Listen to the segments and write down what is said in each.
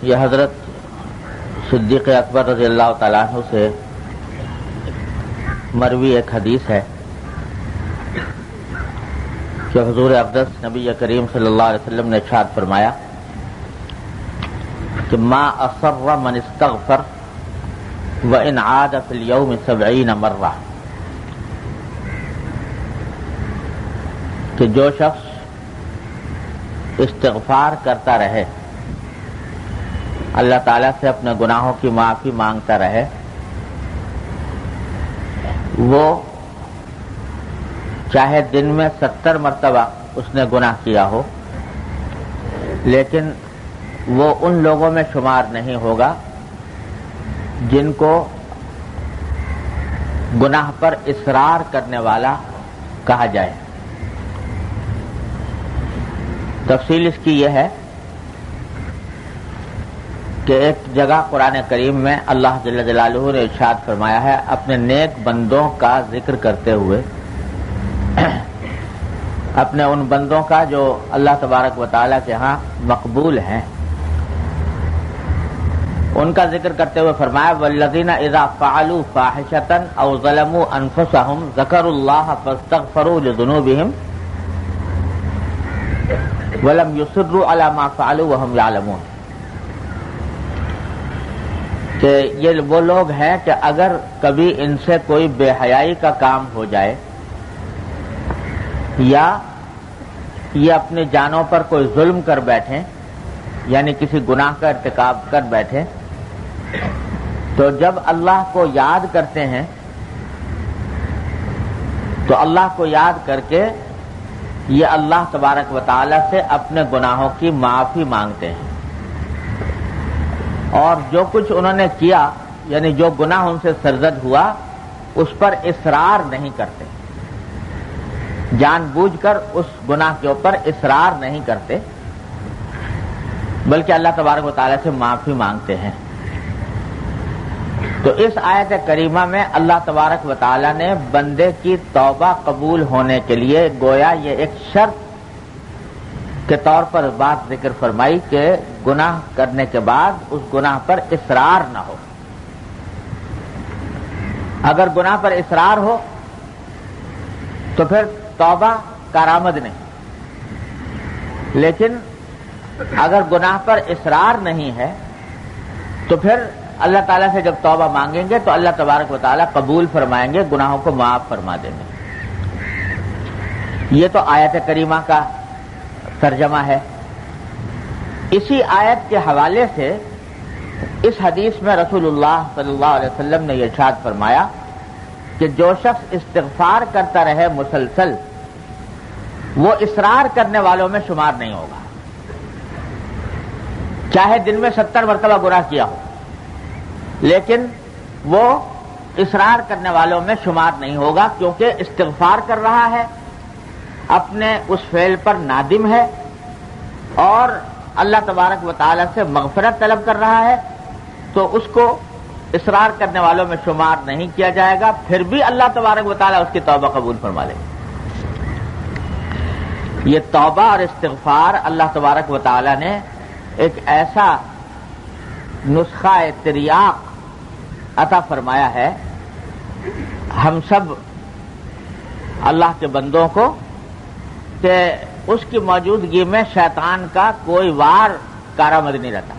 یہ حضرت صدیق اکبر رضی اللہ تعالیٰ عنہ سے مروی ایک حدیث ہے کہ حضور اقدس نبی کریم صلی اللہ علیہ وسلم نے ارشاد فرمایا کہ ما اصر من استغفر وان عاد فی اليوم 70 مرہ، کہ جو شخص استغفار کرتا رہے، اللہ تعالیٰ سے اپنے گناہوں کی معافی مانگتا رہے، وہ چاہے دن میں 70 مرتبہ اس نے گناہ کیا ہو، لیکن وہ ان لوگوں میں شمار نہیں ہوگا جن کو گناہ پر اصرار کرنے والا کہا جائے۔ تفصیل اس کی یہ ہے کہ ایک جگہ قرآن کریم میں اللہ جل جلالہ نے ارشاد فرمایا ہے اپنے نیک بندوں کا ذکر کرتے ہوئے، اپنے ان بندوں کا جو اللہ تبارک و تعالیٰ کے ہاں مقبول ہیں، ان کا ذکر کرتے ہوئے فرمایا والذین اذا فعلوا فاحشۃ او ظلموا انفسهم ذکروا اللہ فاستغفروا لذنوبهم ولم يصروا على ما فعلوا وهم يعلمون، کہ یہ وہ لوگ ہیں کہ اگر کبھی ان سے کوئی بے حیائی کا کام ہو جائے یا یہ اپنی جانوں پر کوئی ظلم کر بیٹھیں، یعنی کسی گناہ کا ارتکاب کر بیٹھیں، تو جب اللہ کو یاد کرتے ہیں تو اللہ کو یاد کر کے یہ اللہ تبارک و تعالی سے اپنے گناہوں کی معافی مانگتے ہیں، اور جو کچھ انہوں نے کیا یعنی جو گناہ ان سے سرزد ہوا اس پر اصرار نہیں کرتے، جان بوجھ کر اس گناہ کے اوپر اصرار نہیں کرتے، بلکہ اللہ تبارک و تعالی سے معافی مانگتے ہیں۔ تو اس آیت کریمہ میں اللہ تبارک و تعالی نے بندے کی توبہ قبول ہونے کے لیے گویا یہ ایک شرط کے طور پر بات ذکر فرمائی کہ گناہ کرنے کے بعد اس گناہ پر اصرار نہ ہو۔ اگر گناہ پر اصرار ہو تو پھر توبہ کارآمد نہیں، لیکن اگر گناہ پر اصرار نہیں ہے تو پھر اللہ تعالیٰ سے جب توبہ مانگیں گے تو اللہ تبارک و تعالیٰ قبول فرمائیں گے، گناہوں کو معاف فرما دیں گے۔ یہ تو آیت کریمہ کا ترجمہ ہے۔ اسی آیت کے حوالے سے اس حدیث میں رسول اللہ صلی اللہ علیہ وسلم نے یہ ارشاد فرمایا کہ جو شخص استغفار کرتا رہے مسلسل وہ اصرار کرنے والوں میں شمار نہیں ہوگا، چاہے دن میں 70 مرتبہ گناہ کیا ہو، لیکن وہ اصرار کرنے والوں میں شمار نہیں ہوگا، کیونکہ استغفار کر رہا ہے، اپنے اس فعل پر نادم ہے اور اللہ تبارک و تعالی سے مغفرت طلب کر رہا ہے، تو اس کو اصرار کرنے والوں میں شمار نہیں کیا جائے گا، پھر بھی اللہ تبارک و تعالی اس کی توبہ قبول فرما لے گا۔ یہ توبہ اور استغفار اللہ تبارک و تعالی نے ایک ایسا نسخہ تریاق عطا فرمایا ہے ہم سب اللہ کے بندوں کو کہ اس کی موجودگی میں شیطان کا کوئی وار کارآمد نہیں رہتا۔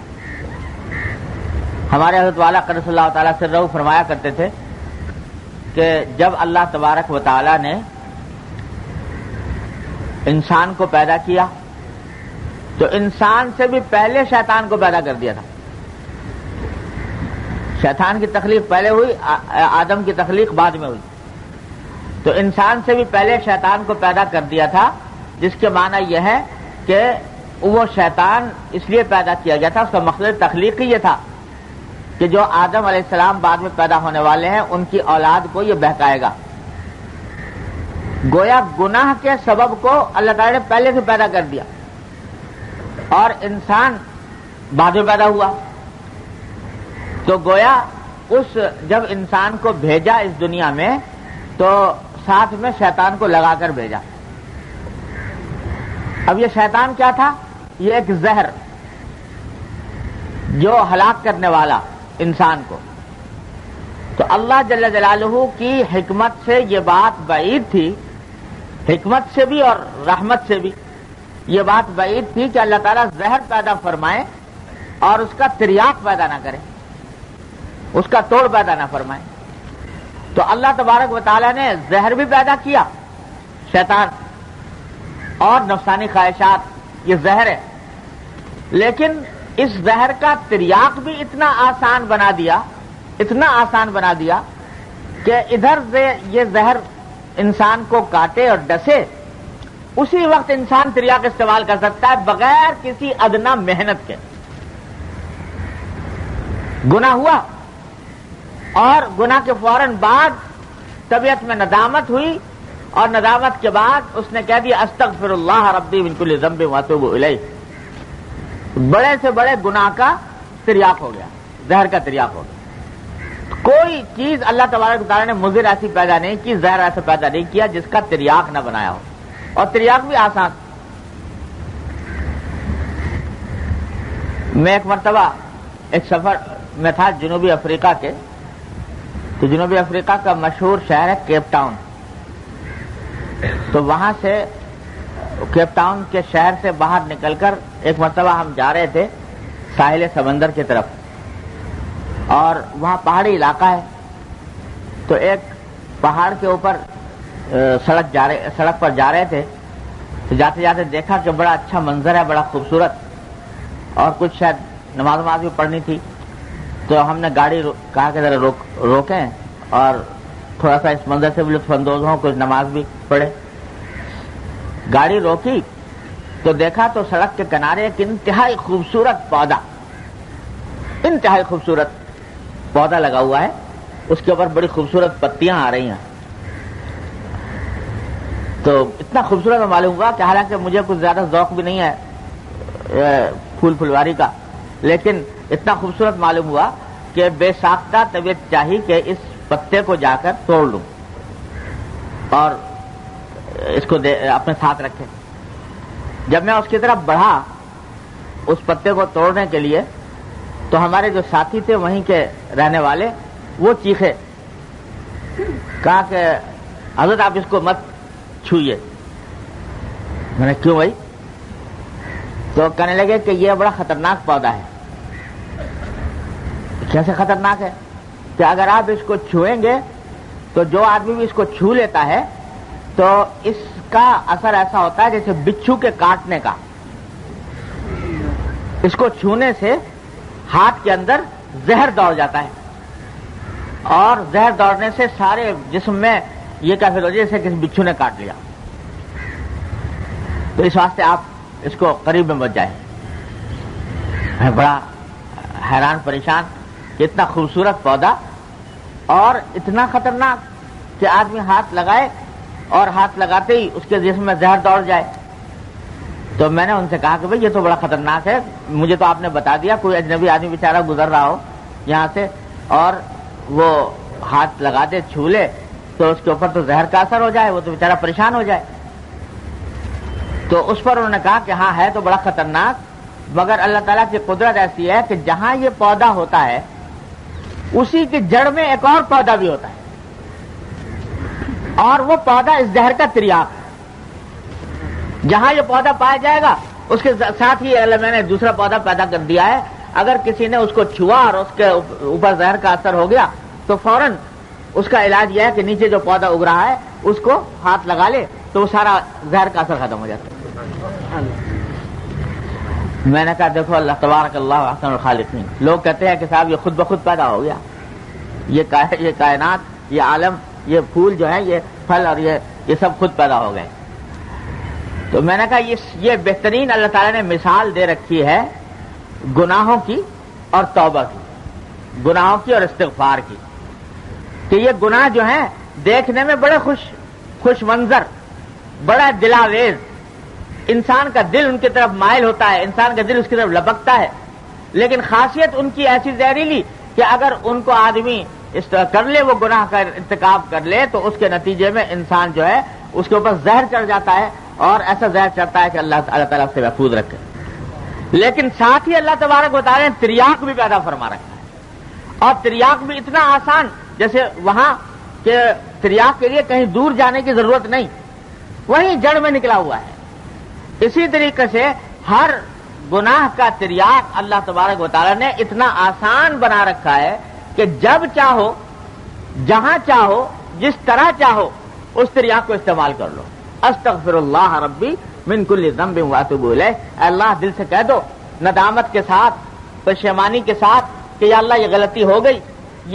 ہمارے حضرت والا قدس اللہ تعالیٰ سے رہو فرمایا کرتے تھے کہ جب اللہ تبارک و تعالیٰ نے انسان کو پیدا کیا تو انسان سے بھی پہلے شیطان کو پیدا کر دیا تھا۔ شیطان کی تخلیق پہلے ہوئی، آدم کی تخلیق بعد میں ہوئی، تو انسان سے بھی پہلے شیطان کو پیدا کر دیا تھا، جس کے معنی یہ ہے کہ وہ شیطان اس لیے پیدا کیا گیا تھا، اس کا مقصد تخلیقی یہ تھا کہ جو آدم علیہ السلام بعد میں پیدا ہونے والے ہیں ان کی اولاد کو یہ بہکائے گا۔ گویا گناہ کے سبب کو اللہ تعالی نے پہلے سے پیدا کر دیا اور انسان بعد میں پیدا ہوا، تو گویا اس جب انسان کو بھیجا اس دنیا میں تو ساتھ میں شیطان کو لگا کر بھیجا۔ اب یہ شیطان کیا تھا؟ یہ ایک زہر، جو ہلاک کرنے والا انسان کو. تو اللہ جل جلالہ کی حکمت سے یہ بات بعید تھی، حکمت سے بھی اور رحمت سے بھی یہ بات بعید تھی کہ اللہ تعالیٰ زہر پیدا فرمائے اور اس کا تریاق پیدا نہ کرے، اس کا توڑ پیدا نہ فرمائے. تو اللہ تبارک و تعالیٰ نے زہر بھی پیدا کیا، شیطان اور نفسانی خواہشات، یہ زہر ہے، لیکن اس زہر کا تریاق بھی اتنا آسان بنا دیا، اتنا آسان بنا دیا کہ ادھر سے یہ زہر انسان کو کاٹے اور ڈسے، اسی وقت انسان تریاق استعمال کر سکتا ہے بغیر کسی ادنا محنت کے. گناہ ہوا اور گناہ کے فوراً بعد طبیعت میں ندامت ہوئی، اور ندامت کے بعد اس نے کہہ دیا استغفر اللہ ربی من کل ذنب واتوب الیہ. بڑے سے بڑے گناہ کا تریاق ہو گیا، زہر کا تریاق ہو گیا. کوئی چیز اللہ تبارک و تعالیٰ نے مضر ایسی پیدا نہیں کی، زہر ایسا پیدا نہیں کیا جس کا تریاق نہ بنایا ہو، اور تریاق بھی آسان. میں ایک مرتبہ ایک سفر میں تھا جنوبی افریقہ کے، تو جنوبی افریقہ کا مشہور شہر ہے کیپ ٹاؤن. تو وہاں سے کیپ ٹاؤن کے شہر سے باہر نکل کر ایک مرتبہ ہم جا رہے تھے ساحل سمندر کی طرف، اور وہاں پہاڑی علاقہ ہے. تو ایک پہاڑ کے اوپر سڑک پر جا رہے تھے، تو جاتے جاتے دیکھا کہ بڑا اچھا منظر ہے، بڑا خوبصورت، اور کچھ شاید نماز بھی پڑھنی تھی. تو ہم نے گاڑی کہا کہ ذرا روکیں اور تھوڑا سا اس منظر سے بھی لطف اندوز ہوں، کچھ نماز بھی پڑھے. گاڑی روکی تو دیکھا تو سڑک کے کنارے ایک انتہائی خوبصورت پودا، انتہائی خوبصورت پودا لگا ہوا ہے، اس کے اوپر بڑی خوبصورت پتیاں آ رہی ہیں. تو اتنا خوبصورت معلوم ہوا کہ حالانکہ مجھے کچھ زیادہ ذوق بھی نہیں ہے پھولواری کا، لیکن اتنا خوبصورت معلوم ہوا کہ بے ساختہ طبیعت چاہی کہ اس پتے کو جا کر توڑ لوں اور اس کو اپنے ساتھ رکھے. جب میں اس کی طرف بڑھا اس پتے کو توڑنے کے لیے، تو ہمارے جو ساتھی تھے وہیں کے رہنے والے، وہ چیخے، کہا کہ حضرت آپ اس کو مت چھوئیے. میں نے کیوں بھائی؟ تو کہنے لگے کہ یہ بڑا خطرناک پودا ہے. کیسے خطرناک ہے؟ کہ اگر آپ اس کو چھوئیں گے تو جو آدمی بھی اس کو چھو لیتا ہے تو اس کا اثر ایسا ہوتا ہے جیسے بچھو کے کاٹنے کا. اس کو چھونے سے ہاتھ کے اندر زہر دوڑ جاتا ہے، اور زہر دوڑنے سے سارے جسم میں یہ کیفیت ہو جیسے کسی بچھو نے کاٹ لیا. تو اس واسطے آپ اس کو قریب میں مت جائیں. میں بڑا حیران پریشان کہ اتنا خوبصورت پودا اور اتنا خطرناک کہ آدمی ہاتھ لگائے اور ہاتھ لگاتے ہی اس کے جسم میں زہر دوڑ جائے. تو میں نے ان سے کہا کہ بھئی یہ تو بڑا خطرناک ہے، مجھے تو آپ نے بتا دیا، کوئی اجنبی آدمی بیچارہ گزر رہا ہو یہاں سے اور وہ ہاتھ لگا دے، چھو لے، تو اس کے اوپر تو زہر کا اثر ہو جائے، وہ تو بیچارہ پریشان ہو جائے. تو اس پر انہوں نے کہا کہ ہاں ہے تو بڑا خطرناک، مگر اللہ تعالیٰ کی قدرت ایسی ہے کہ جہاں یہ پودا ہوتا ہے اسی کی جڑ میں ایک اور پودا بھی ہوتا ہے، اور وہ پودا اس زہر کا تریاق ہے. جہاں یہ پودا پایا جائے گا اس کے ساتھ ہی اللہ میں نے دوسرا پودا پیدا کر دیا ہے. اگر کسی نے اس کو چھوا اور اس کے اوپر زہر کا اثر ہو گیا تو فوراً اس کا علاج یہ ہے کہ نیچے جو پودا اگ رہا ہے اس کو ہاتھ لگا لے تو وہ سارا زہر کا اثر ختم ہو جاتا ہے. میں نے کہا دیکھو اللہ تبارک اللہ احسن الخالقین. لوگ کہتے ہیں کہ صاحب یہ خود بخود پیدا ہو گیا، یہ کائنات، یہ عالم، یہ پھول جو ہے، یہ پھل اور یہ سب خود پیدا ہو گئے. تو میں نے کہا یہ بہترین اللہ تعالیٰ نے مثال دے رکھی ہے گناہوں کی اور توبہ کی، گناہوں کی اور استغفار کی، کہ یہ گناہ جو ہیں دیکھنے میں بڑے خوش منظر، بڑا دلاویز، انسان کا دل ان کی طرف مائل ہوتا ہے، انسان کا دل اس کی طرف لپکتا ہے، لیکن خاصیت ان کی ایسی زہریلی کہ اگر ان کو آدمی کر لے، وہ گناہ کا ارتکاب کر لے، تو اس کے نتیجے میں انسان جو ہے اس کے اوپر زہر چڑھ جاتا ہے، اور ایسا زہر چڑھتا ہے کہ اللہ تعالیٰ سے محفوظ رکھے. لیکن ساتھ ہی اللہ تبارک و تعالیٰ نے تریاق بھی پیدا فرما رکھا ہے، اور تریاق بھی اتنا آسان، جیسے وہاں کہ تریاق کے لیے کہیں دور جانے کی ضرورت نہیں، وہیں جڑ میں نکلا ہوا ہے۔ اسی طریقے سے ہر گناہ کا تریاق اللہ تبارک و تعالیٰ نے اتنا آسان بنا رکھا ہے کہ جب چاہو، جہاں چاہو، جس طرح چاہو اس تریاق کو استعمال کر لو۔ استغفر اللہ ربی من کل ذنب واتوب الیہ، اے اللہ دل سے کہہ دو، ندامت کے ساتھ، پشیمانی کے ساتھ کہ یا اللہ یہ غلطی ہو گئی،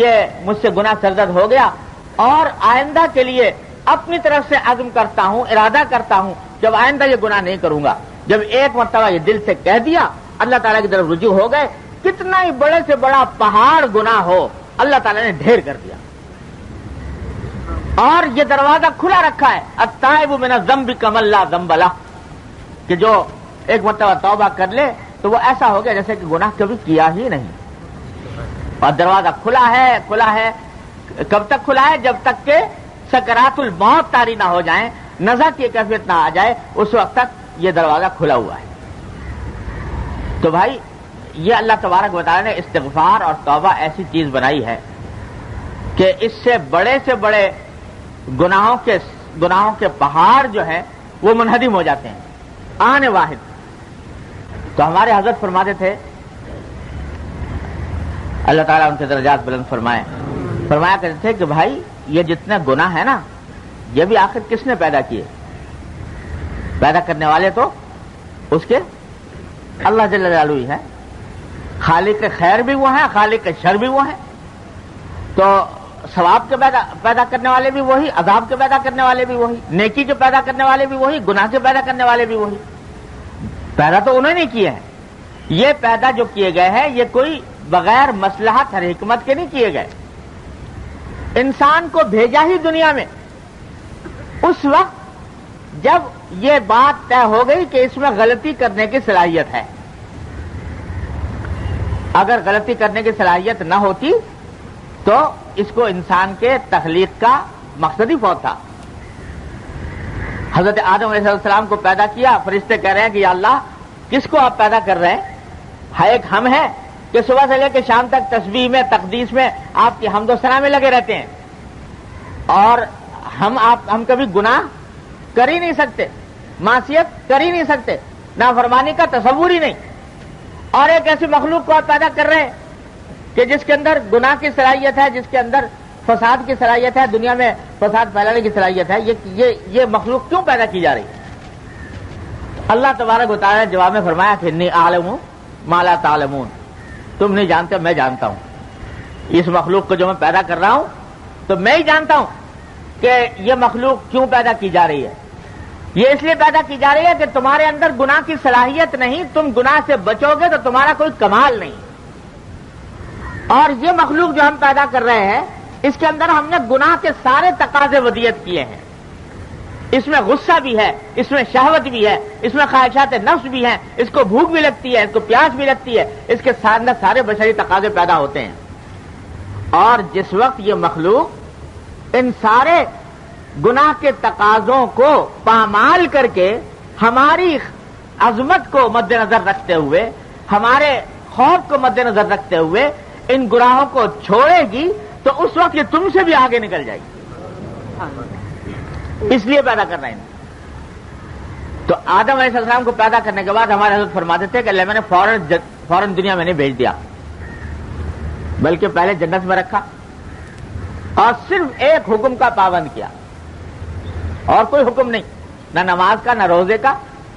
یہ مجھ سے گناہ سرزد ہو گیا، اور آئندہ کے لیے اپنی طرف سے عزم کرتا ہوں، ارادہ کرتا ہوں جب آئندہ یہ گناہ نہیں کروں گا۔ جب ایک مرتبہ یہ دل سے کہہ دیا، اللہ تعالیٰ کی طرف رجوع ہو گئے، کتنا ہی بڑے سے بڑا پہاڑ گناہ ہو اللہ تعالیٰ نے ڈھیر کر دیا۔ اور یہ دروازہ کھلا رکھا ہے، التائب من الذنب کمن لا ذنب لہ، کہ جو ایک مرتبہ توبہ کر لے تو وہ ایسا ہو گیا جیسے کہ گناہ کبھی کیا ہی نہیں۔ اور دروازہ کھلا ہے، کھلا ہے، کب تک کھلا ہے؟ جب تک کہ سکرات الموت طاری نہ ہو جائیں، نزع کی کیفیت نہ آ جائے، اس وقت تک یہ دروازہ کھلا ہوا ہے۔ تو بھائی یہ اللہ تبارک و تعالیٰ نے استغفار اور توبہ ایسی چیز بنائی ہے کہ اس سے بڑے گناہوں کے پہاڑ جو ہے وہ منہدم ہو جاتے ہیں آن واحد۔ تو ہمارے حضرت فرماتے تھے، اللہ تعالیٰ ان کے درجات بلند فرمایا کرتے تھے کہ بھائی یہ جتنے گناہ ہے نا، یہ بھی آخر کس نے پیدا کیے؟ پیدا کرنے والے تو اس کے اللہ جل جلالہ ہی ہے، خالق خیر بھی وہ ہیں، خالق شر بھی وہ ہیں۔ تو ثواب کے پیدا کرنے والے بھی وہی، عذاب کے پیدا کرنے والے بھی وہی، نیکی کے پیدا کرنے والے بھی وہی، گناہ کے پیدا کرنے والے بھی وہی۔ پیدا تو انہوں نے کیے ہیں، یہ پیدا جو کیے گئے ہیں یہ کوئی بغیر مصلحت اور حکمت کے نہیں کیے گئے۔ انسان کو بھیجا ہی دنیا میں اس وقت جب یہ بات طے ہو گئی کہ اس میں غلطی کرنے کی صلاحیت ہے۔ اگر غلطی کرنے کی صلاحیت نہ ہوتی تو اس کو انسان کے تخلیق کا مقصد ہی فوت تھا۔ حضرت آدم علیہ السلام کو پیدا کیا، فرشتے کہہ رہے ہیں کہ یا اللہ کس کو آپ پیدا کر رہے ہیں؟ ایک ہم ہیں کہ صبح سے لے کے شام تک تسبیح میں، تقدیس میں، آپ کی حمد و ثنا میں لگے رہتے ہیں، اور ہم کبھی گناہ کر ہی نہیں سکتے، معصیت کر ہی نہیں سکتے، نافرمانی کا تصور ہی نہیں، اور ایک ایسی مخلوق کو آپ پیدا کر رہے ہیں کہ جس کے اندر گناہ کی صلاحیت ہے، جس کے اندر فساد کی صلاحیت ہے، دنیا میں فساد پھیلانے کی صلاحیت ہے، یہ مخلوق کیوں پیدا کی جا رہی ہے؟ اللہ تبارک و تعالیٰ نے جواب میں فرمایا کہ انی اعلم ما لا تعلمون، تم نہیں جانتے، میں جانتا ہوں۔ اس مخلوق کو جو میں پیدا کر رہا ہوں تو میں ہی جانتا ہوں کہ یہ مخلوق کیوں پیدا کی جا رہی ہے۔ یہ اس لیے پیدا کی جا رہی ہے کہ تمہارے اندر گناہ کی صلاحیت نہیں، تم گناہ سے بچو گے تو تمہارا کوئی کمال نہیں۔ اور یہ مخلوق جو ہم پیدا کر رہے ہیں اس کے اندر ہم نے گناہ کے سارے تقاضے ودیت کیے ہیں۔ اس میں غصہ بھی ہے، اس میں شہوت بھی ہے، اس میں خواہشات نفس بھی ہیں، اس کو بھوک بھی لگتی ہے، اس کو پیاس بھی لگتی ہے، اس کے اندر سارے بشری تقاضے پیدا ہوتے ہیں۔ اور جس وقت یہ مخلوق ان سارے گناہ کے تقاضوں کو پامال کر کے ہماری عظمت کو مد نظر رکھتے ہوئے، ہمارے خوف کو مد نظر رکھتے ہوئے ان گناہوں کو چھوڑے گی تو اس وقت یہ تم سے بھی آگے نکل جائے گی، اس لیے پیدا کر رہے ہیں۔ تو آدم علیہ السلام کو پیدا کرنے کے بعد ہمارے حضرت فرماتے تھے کہ اللہ میں نے فوراً دنیا میں نے بھیج دیا، بلکہ پہلے جنت میں رکھا اور صرف ایک حکم کا پابند کیا، اور کوئی حکم نہیں، نہ نماز کا، نہ روزے کا،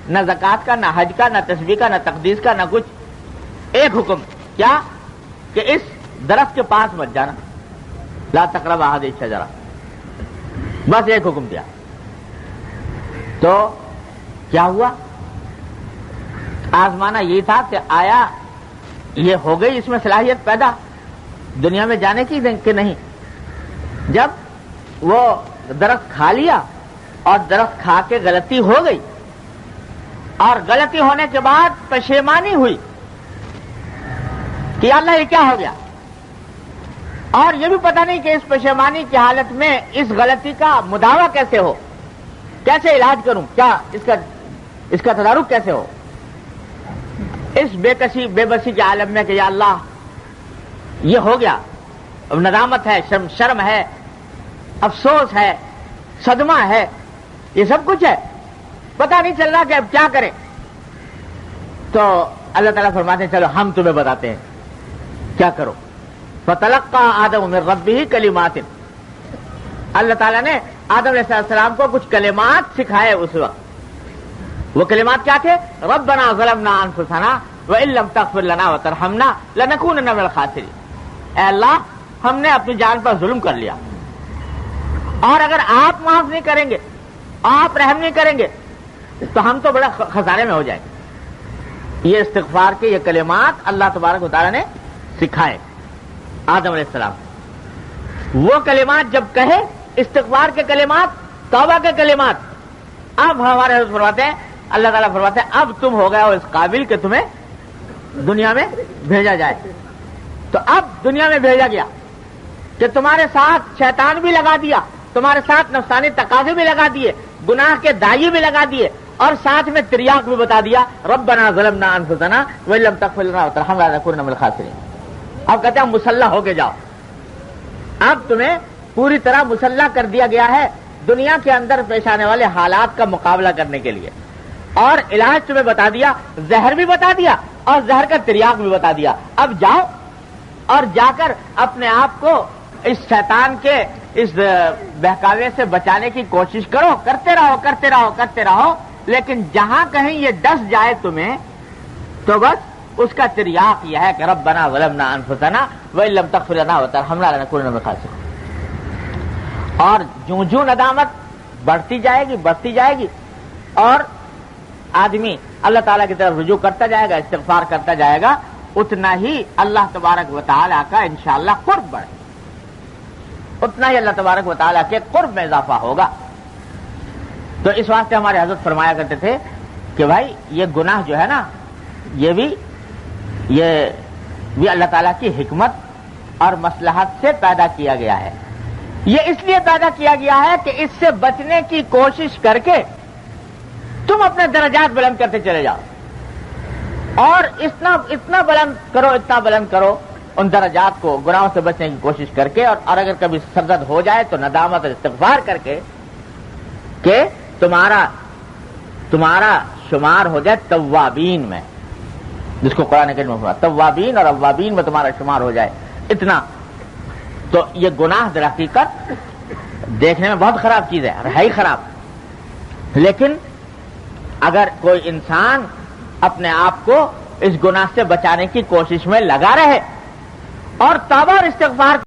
نہ زکوٰۃ کا، نہ حج کا، نہ تسبیح کا، نہ تقدیس کا، نہ کچھ۔ ایک حکم کیا کہ اس درخت کے پاس مت جانا، لا تقربوا هذه الشجرة، بس ایک حکم دیا۔ تو کیا ہوا؟ آزمانا یہ تھا کہ آیا یہ ہو گئی اس میں صلاحیت پیدا دنیا میں جانے کی کہ نہیں۔ جب وہ درخت کھا لیا اور درخت کھا کے غلطی ہو گئی، اور غلطی ہونے کے بعد پشیمانی ہوئی کہ اللہ یہ کیا ہو گیا، اور یہ بھی پتہ نہیں کہ اس پشیمانی کی حالت میں اس غلطی کا مداوع کیسے ہو، کیسے علاج کروں، کیا اس کا تدارک کیسے ہو۔ اس بے بسی کے عالم میں کہ یا اللہ یہ ہو گیا، اب ندامت ہے، شرم ہے، افسوس ہے، صدمہ ہے، یہ سب کچھ ہے، پتہ نہیں چل رہا کہ اب کیا کریں. تو اللہ تعالیٰ فرماتے ہیں چلو ہم تمہیں بتاتے ہیں کیا کرو. فتلقى آدم من ربه کلمات، اللہ تعالیٰ نے آدم علیہ السلام کو کچھ کلمات سکھائے اس وقت. وہ کلمات کیا تھے؟ ربنا ظلمنا انفسنا وان لم تغفر لنا وترحمنا لنكونن من الخاسرین. اے اللہ ہم نے اپنی جان پر ظلم کر لیا، اور اگر آپ معاف نہیں کریں گے، آپ رحم نہیں کریں گے تو ہم تو بڑا خسارے میں ہو جائیں گے. یہ استغفار کے یہ کلمات اللہ تبارک و تعالیٰ نے سکھائے آدم علیہ السلام. وہ کلمات جب کہے، استغفار کے کلمات، توبہ کے کلمات، اب ہمارے حضرت فرماتے ہیں، اللہ تعالیٰ فرماتے ہیں اب تم ہو گئے ہو اس قابل کہ تمہیں دنیا میں بھیجا جائے. تو اب دنیا میں بھیجا گیا کہ تمہارے ساتھ شیطان بھی لگا دیا، تمہارے ساتھ نفسانی تقاضے بھی لگا دیے، گناہ کے دائی بھی لگا دیے، اور ساتھ میں تریاق بھی بتا دیا ربنا ظلمنا انفسنا وان لم تغفر لنا وترحمنا لنكونن من الخاسرین. اب کہتے ہیں مسلح ہو کے جاؤ، اب تمہیں پوری طرح مسلح کر دیا گیا ہے دنیا کے اندر پیش آنے والے حالات کا مقابلہ کرنے کے لیے، اور علاج تمہیں بتا دیا، زہر بھی بتا دیا اور زہر کا تریاق بھی بتا دیا. اب جاؤ اور جا کر اپنے آپ کو اس شیطان کے اس بہکاوے سے بچانے کی کوشش کرو، کرتے رہو کرتے رہو کرتے رہو، لیکن جہاں کہیں یہ ڈس جائے تمہیں تو بس اس کا تریاق یہ ہے کہ ربنا ظلمنا انفسنا وان لم تغفر لنا وترحمنا لنكونن من الخاسرین. اور جوں ندامت بڑھتی جائے گی اور آدمی اللہ تعالیٰ کی طرف رجوع کرتا جائے گا، استغفار کرتا جائے گا، اتنا ہی اللہ تبارک و تعالیٰ کا انشاءاللہ قرب بڑھے، اتنا ہی اللہ تبارک و تعالیٰ کے قرب میں اضافہ ہوگا. تو اس واسطے ہمارے حضرت فرمایا کرتے تھے کہ بھائی یہ گناہ جو ہے نا، یہ بھی اللہ تعالیٰ کی حکمت اور مصلحت سے پیدا کیا گیا ہے. یہ اس لیے پیدا کیا گیا ہے کہ اس سے بچنے کی کوشش کر کے تم اپنے درجات بلند کرتے چلے جاؤ، اور اتنا بلند کرو ان درجات کو گناہوں سے بچنے کی کوشش کر کے، اور اگر کبھی سرزد ہو جائے تو ندامت اور استغفار کر کے کہ تمہارا شمار ہو جائے توابین میں، جس کو قرآن کریم میں توابین اور اوابین میں تمہارا شمار ہو جائے. اتنا تو یہ گناہ در حقیقت دیکھنے میں بہت خراب چیز ہے ہی خراب، لیکن اگر کوئی انسان اپنے آپ کو اس گناہ سے بچانے کی کوشش میں لگا رہے اور توبہ اور استغفار